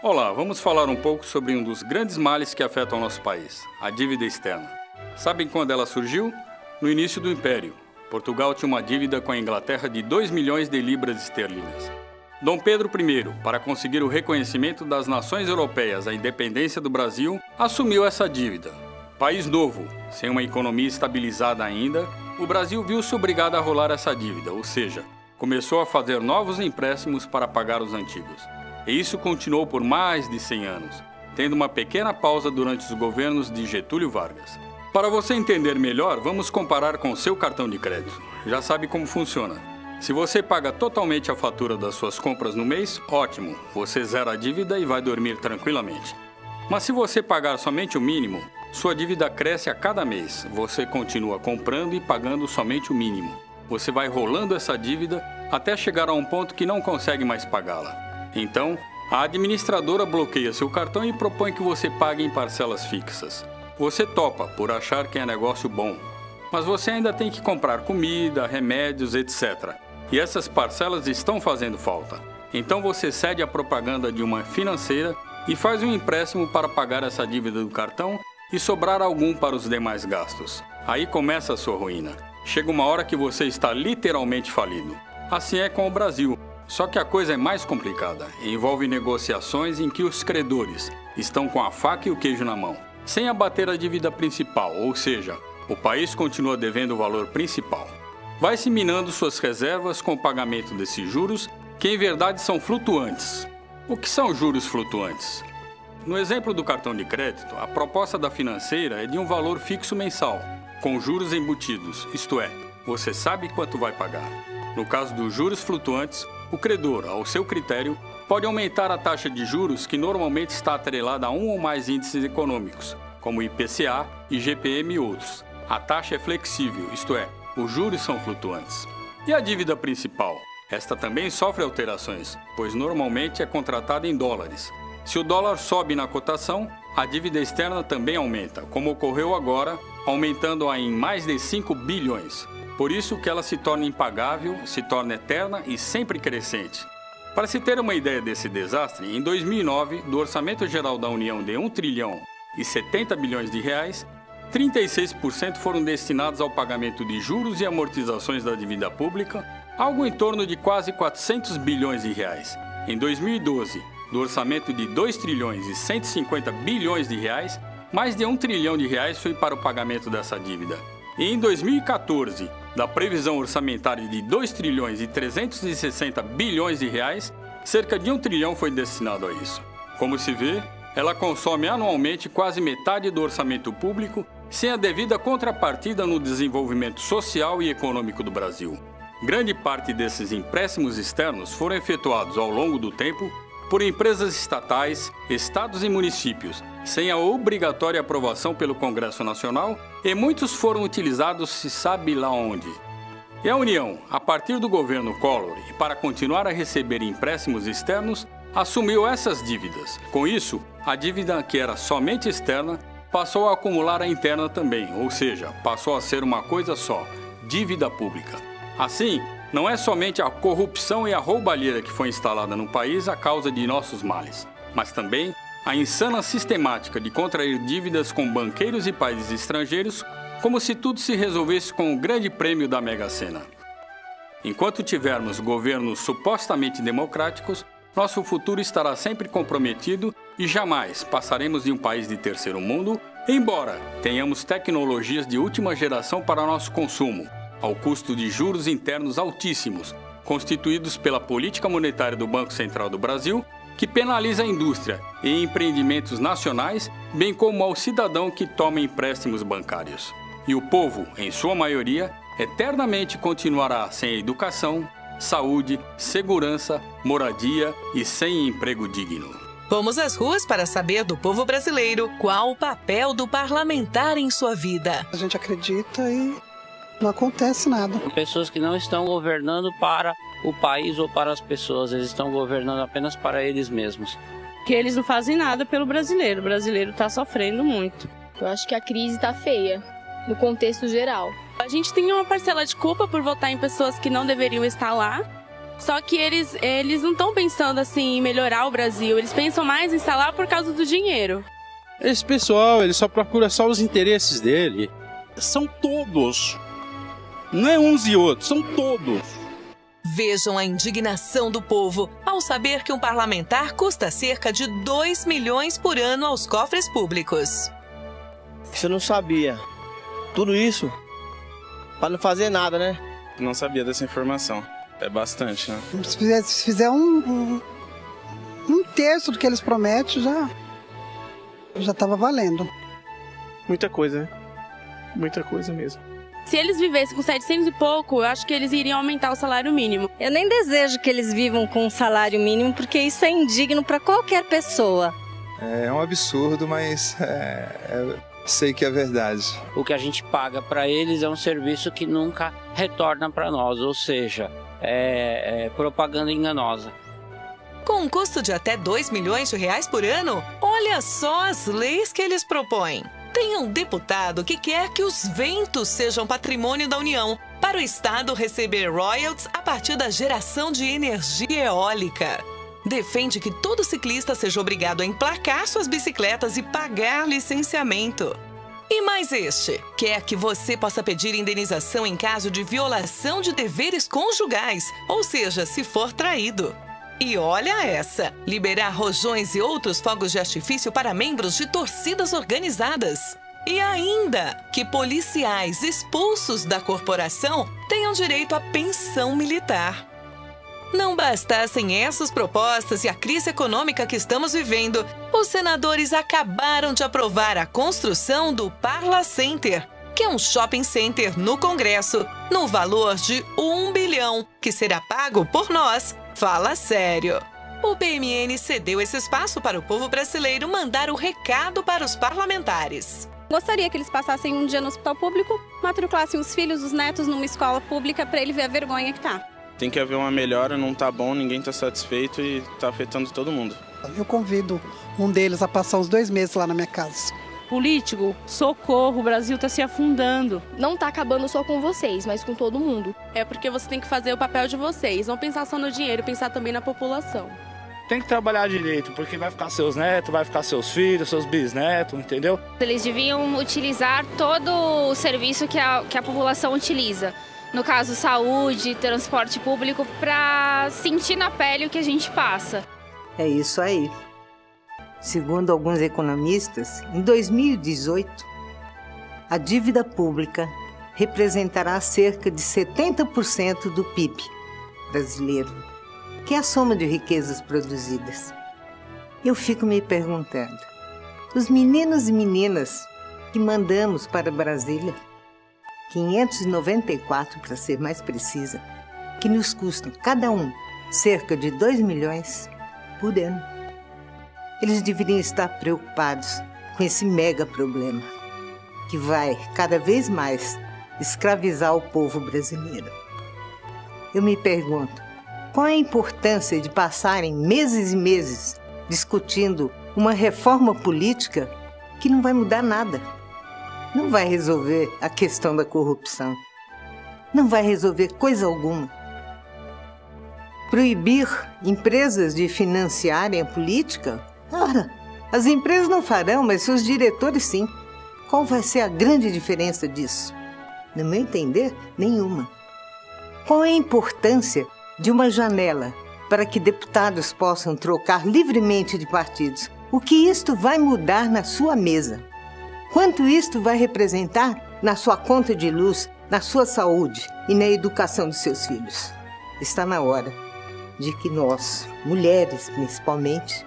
Olá, vamos falar um pouco sobre um dos grandes males que afetam o nosso país, a dívida externa. Sabem quando ela surgiu? No início do Império. Portugal tinha uma dívida com a Inglaterra de 2 milhões de libras esterlinas. Dom Pedro I, para conseguir o reconhecimento das nações europeias à independência do Brasil, assumiu essa dívida. País novo, sem uma economia estabilizada ainda, o Brasil viu-se obrigado a rolar essa dívida, ou seja, começou a fazer novos empréstimos para pagar os antigos. E isso continuou por mais de 100 anos, tendo uma pequena pausa durante os governos de Getúlio Vargas. Para você entender melhor, vamos comparar com o seu cartão de crédito. Já sabe como funciona. Se você paga totalmente a fatura das suas compras no mês, ótimo, você zera a dívida e vai dormir tranquilamente. Mas se você pagar somente o mínimo, sua dívida cresce a cada mês. Você continua comprando e pagando somente o mínimo. Você vai rolando essa dívida até chegar a um ponto que não consegue mais pagá-la. Então, a administradora bloqueia seu cartão e propõe que você pague em parcelas fixas. Você topa por achar que é negócio bom, mas você ainda tem que comprar comida, remédios, etc. E essas parcelas estão fazendo falta. Então você cede à propaganda de uma financeira e faz um empréstimo para pagar essa dívida do cartão e sobrar algum para os demais gastos. Aí começa a sua ruína. Chega uma hora que você está literalmente falido. Assim é com o Brasil. Só que a coisa é mais complicada. Envolve negociações em que os credores estão com a faca e o queijo na mão, sem abater a dívida principal, ou seja, o país continua devendo o valor principal. Vai-se minando suas reservas com o pagamento desses juros, que em verdade são flutuantes. O que são juros flutuantes? No exemplo do cartão de crédito, a proposta da financeira é de um valor fixo mensal, com juros embutidos, isto é, você sabe quanto vai pagar. No caso dos juros flutuantes, o credor, ao seu critério, pode aumentar a taxa de juros que normalmente está atrelada a um ou mais índices econômicos, como IPCA, IGPM e outros. A taxa é flexível, isto é, os juros são flutuantes. E a dívida principal? Esta também sofre alterações, pois normalmente é contratada em dólares. Se o dólar sobe na cotação, a dívida externa também aumenta, como ocorreu agora, aumentando-a em mais de 5 bilhões. Por isso que ela se torna impagável, se torna eterna e sempre crescente. Para se ter uma ideia desse desastre, em 2009, do Orçamento Geral da União de 1 trilhão e 70 bilhões de reais, 36% foram destinados ao pagamento de juros e amortizações da dívida pública, algo em torno de quase 400 bilhões de reais. Em 2012, do orçamento de 2 trilhões e 150 bilhões de reais, mais de 1 trilhão de reais foi para o pagamento dessa dívida. E em 2014, da previsão orçamentária de 2 trilhões e 360 bilhões de reais, cerca de 1 trilhão foi destinado a isso. Como se vê, ela consome anualmente quase metade do orçamento público, sem a devida contrapartida no desenvolvimento social e econômico do Brasil. Grande parte desses empréstimos externos foram efetuados ao longo do tempo por empresas estatais, estados e municípios, sem a obrigatória aprovação pelo Congresso Nacional, e muitos foram utilizados se sabe lá onde. E a União, a partir do governo Collor e para continuar a receber empréstimos externos, assumiu essas dívidas. Com isso, a dívida que era somente externa passou a acumular a interna também, ou seja, passou a ser uma coisa só, dívida pública. Assim, não é somente a corrupção e a roubalheira que foi instalada no país a causa de nossos males, mas também a insana sistemática de contrair dívidas com banqueiros e países estrangeiros, como se tudo se resolvesse com o grande prêmio da Mega Sena. Enquanto tivermos governos supostamente democráticos, nosso futuro estará sempre comprometido e jamais passaremos de um país de terceiro mundo, embora tenhamos tecnologias de última geração para nosso consumo, ao custo de juros internos altíssimos, constituídos pela política monetária do Banco Central do Brasil, que penaliza a indústria e empreendimentos nacionais, bem como ao cidadão que toma empréstimos bancários. E o povo, em sua maioria, eternamente continuará sem educação, saúde, segurança, moradia e sem emprego digno. Fomos às ruas para saber do povo brasileiro qual o papel do parlamentar em sua vida. A gente acredita e não acontece nada. Pessoas que não estão governando para o país ou para as pessoas, eles estão governando apenas para eles mesmos. Que eles não fazem nada pelo brasileiro, o brasileiro está sofrendo muito. Eu acho que a crise está feia, no contexto geral. A gente tem uma parcela de culpa por votar em pessoas que não deveriam estar lá, Só que eles não estão pensando assim em melhorar o Brasil, eles pensam mais em instalar por causa do dinheiro. Esse pessoal, ele só procura só os interesses dele. São todos. Não é uns e outros, são todos. Vejam a indignação do povo ao saber que um parlamentar custa cerca de 2 milhões por ano aos cofres públicos. Você não sabia. Tudo isso para não fazer nada, né? Não sabia dessa informação. É bastante, né? Se fizer um terço do que eles prometem, já estava valendo. Muita coisa, né? Muita coisa mesmo. Se eles vivessem com 700 e pouco, eu acho que eles iriam aumentar o salário mínimo. Eu nem desejo que eles vivam com um salário mínimo, porque isso é indigno para qualquer pessoa. É um absurdo, mas sei que é verdade. O que a gente paga para eles é um serviço que nunca retorna para nós, ou seja, é propaganda enganosa. Com um custo de até 2 milhões de reais por ano, olha só as leis que eles propõem. Tem um deputado que quer que os ventos sejam patrimônio da União, para o Estado receber royalties a partir da geração de energia eólica. Defende que todo ciclista seja obrigado a emplacar suas bicicletas e pagar licenciamento. E mais este, quer que você possa pedir indenização em caso de violação de deveres conjugais, ou seja, se for traído. E olha essa, liberar rojões e outros fogos de artifício para membros de torcidas organizadas. E ainda que policiais expulsos da corporação tenham direito à pensão militar. Não bastassem essas propostas e a crise econômica que estamos vivendo, os senadores acabaram de aprovar a construção do Parla Center, que é um shopping center no Congresso, no valor de 1 bilhão, que será pago por nós. Fala sério. O PMN cedeu esse espaço para o povo brasileiro mandar o recado para os parlamentares. Gostaria que eles passassem um dia no hospital público, matriculassem os filhos, os netos numa escola pública para ele ver a vergonha que tá. Tem que haver uma melhora, não tá bom, ninguém tá satisfeito e tá afetando todo mundo. Eu convido um deles a passar uns 2 meses lá na minha casa. Político, socorro, o Brasil está se afundando. Não tá acabando só com vocês, mas com todo mundo. É porque você tem que fazer o papel de vocês, não pensar só no dinheiro, pensar também na população. Tem que trabalhar direito, porque vai ficar seus netos, vai ficar seus filhos, seus bisnetos, entendeu? Eles deviam utilizar todo o serviço que a população utiliza. No caso, saúde, transporte público, para sentir na pele o que a gente passa. É isso aí. Segundo alguns economistas, em 2018, a dívida pública representará cerca de 70% do PIB brasileiro, que é a soma de riquezas produzidas. Eu fico me perguntando, os meninos e meninas que mandamos para Brasília, 594 para ser mais precisa, que nos custam cada um cerca de 2 milhões por ano. Eles deveriam estar preocupados com esse mega problema, que vai cada vez mais escravizar o povo brasileiro. Eu me pergunto, qual a importância de passarem meses e meses discutindo uma reforma política que não vai mudar nada? Não vai resolver a questão da corrupção. Não vai resolver coisa alguma. Proibir empresas de financiarem a política? Ora, as empresas não farão, mas seus diretores sim. Qual vai ser a grande diferença disso? No meu entender, nenhuma. Qual é a importância de uma janela para que deputados possam trocar livremente de partidos? O que isto vai mudar na sua mesa? Quanto isto vai representar na sua conta de luz, na sua saúde e na educação dos seus filhos? Está na hora de que nós, mulheres principalmente,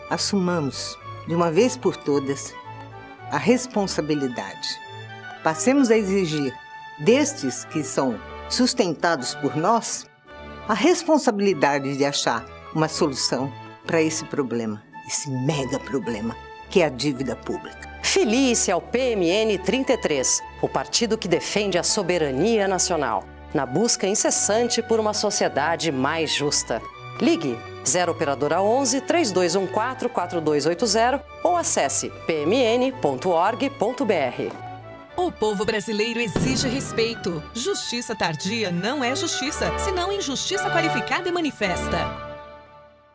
assumamos, de uma vez por todas, a responsabilidade. Passemos a exigir destes que são sustentados por nós a responsabilidade de achar uma solução para esse problema, esse mega problema, que é a dívida pública. Filie-se ao PMN 33, o partido que defende a soberania nacional, na busca incessante por uma sociedade mais justa. Ligue 0 operadora 11 3214 4280 ou acesse pmn.org.br. O povo brasileiro exige respeito. Justiça tardia não é justiça, senão injustiça qualificada e manifesta.